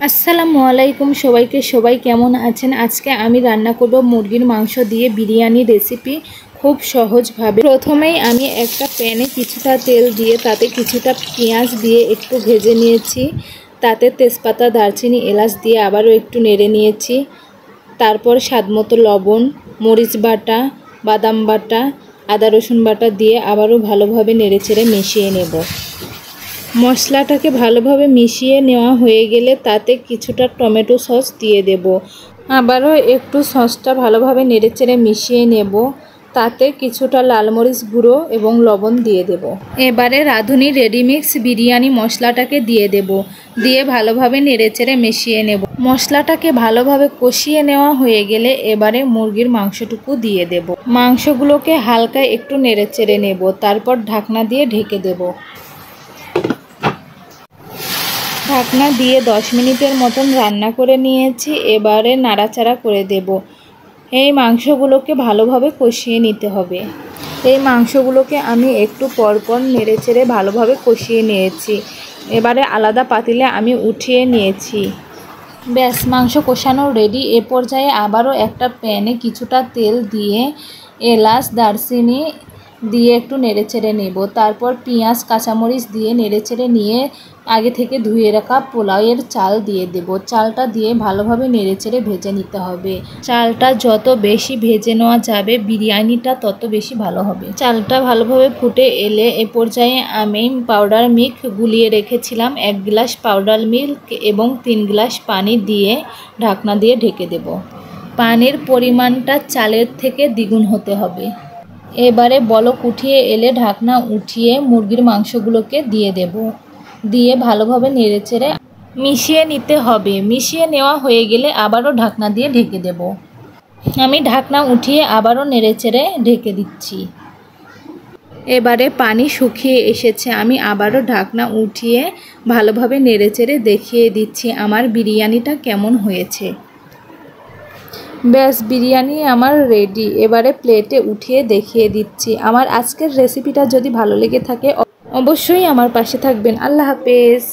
আসসালামু আলাইকুম সবাইকে। সবাই কেমন আছেন? আজকে আমি রান্না করব মুরগির মাংস দিয়ে বিরিয়ানি রেসিপি খুব সহজভাবে। প্রথমেই আমি একটা প্যানে কিছুটা তেল দিয়ে তাতে কিছুটা পেঁয়াজ দিয়ে একটু ভেজে নিয়েছি। তাতে তেজপাতা, দারচিনি, এলাচ দিয়ে আবারও একটু নেড়ে নিয়েছি। তারপর স্বাদমতো লবণ, মরিচ বাটা, বাদাম বাটা, আদা রসুন বাটা দিয়ে আবারও ভালোভাবে নেড়েচেড়ে মিশিয়ে নেব। মশলাটাকে ভালোভাবে মিশিয়ে নেওয়া হয়ে গেলে তাতে কিছুটা টমেটো সস দিয়ে দেব। আবারও একটু সসটা ভালোভাবে নেড়েচেড়ে মিশিয়ে নেব। তাতে কিছুটা লাল মরিচ গুঁড়ো এবং লবণ দিয়ে দেব। এবারে রাঁধুনি রেডিমিক্স বিরিয়ানি মশলাটাকে দিয়ে দেব। দিয়ে ভালোভাবে নেড়েচেড়ে মিশিয়ে নেব। মশলাটাকে ভালোভাবে কষিয়ে নেওয়া হয়ে গেলে এবারে মুরগির মাংসটুকু দিয়ে দেব। মাংসগুলোকে হালকা একটু নেড়েচেড়ে নেব। তারপর ঢাকনা দিয়ে ঢেকে দেব। ঢাকনা দিয়ে 10 মিনিটের মতন রান্না করে নিয়েছি। এবারে নাড়াচাড়া করে দেব। এই মাংসগুলোকে ভালোভাবে কষিয়ে নিতে হবে। এই মাংসগুলোকে আমি একটু পরপর নেড়েচেড়ে ভালোভাবে কষিয়ে নিয়েছি। এবারে আলাদা পাতিলে আমি উঠিয়ে নিয়েছি। ব্যাস, মাংস কষানো রেডি। এ পর্যায়ে আবারও একটা প্যানে কিছুটা তেল দিয়ে এলাচ, দারচিনি দিয়ে একটু নেড়েচেড়ে নেব। তারপর পেঁয়াজ, কাঁচামরিচ দিয়ে নেড়েচেড়ে নিয়ে আগে থেকে ধুয়ে রাখা পোলাওয়ের চাল দিয়ে দেব। চালটা দিয়ে ভালোভাবে নেড়েচেড়ে ভেজে নিতে হবে। চালটা যত বেশি ভেজে নেওয়া যাবে বিরিয়ানিটা তত বেশি ভালো হবে। চালটা ভালোভাবে ফুটে এলে এ পর্যায়ে আমি পাউডার মিল্ক গুলিয়ে রেখেছিলাম 1 গ্লাস পাউডার মিল্ক এবং 3 গ্লাস পানি দিয়ে ঢাকনা দিয়ে ঢেকে দেব। পানির পরিমাণটা চালের থেকে দ্বিগুণ হতে হবে। এবারে বলক উঠিয়ে এলে ঢাকনা উঠিয়ে মুরগির মাংসগুলোকে দিয়ে দেব। দিয়ে ভালোভাবে নেড়েচেড়ে মিশিয়ে নিতে হবে। মিশিয়ে নেওয়া হয়ে গেলে আবারও ঢাকনা দিয়ে ঢেকে দেব। আমি ঢাকনা উঠিয়ে আবারও নেড়েচেড়ে ঢেকে দিচ্ছি। এবারে পানি শুকিয়ে এসেছে। আমি আবারও ঢাকনা উঠিয়ে ভালোভাবে নেড়েচেড়ে দেখিয়ে দিচ্ছি আমার বিরিয়ানিটা কেমন হয়েছে। ব্যাস, বিরিয়ানি আমার রেডি। এবারে প্লেটে উঠিয়ে দেখিয়ে দিচ্ছি। আমার আজকের রেসিপিটা যদি ভালো লেগে থাকে অবশ্যই আমার পাশে থাকবেন। আল্লাহ হাফেজ।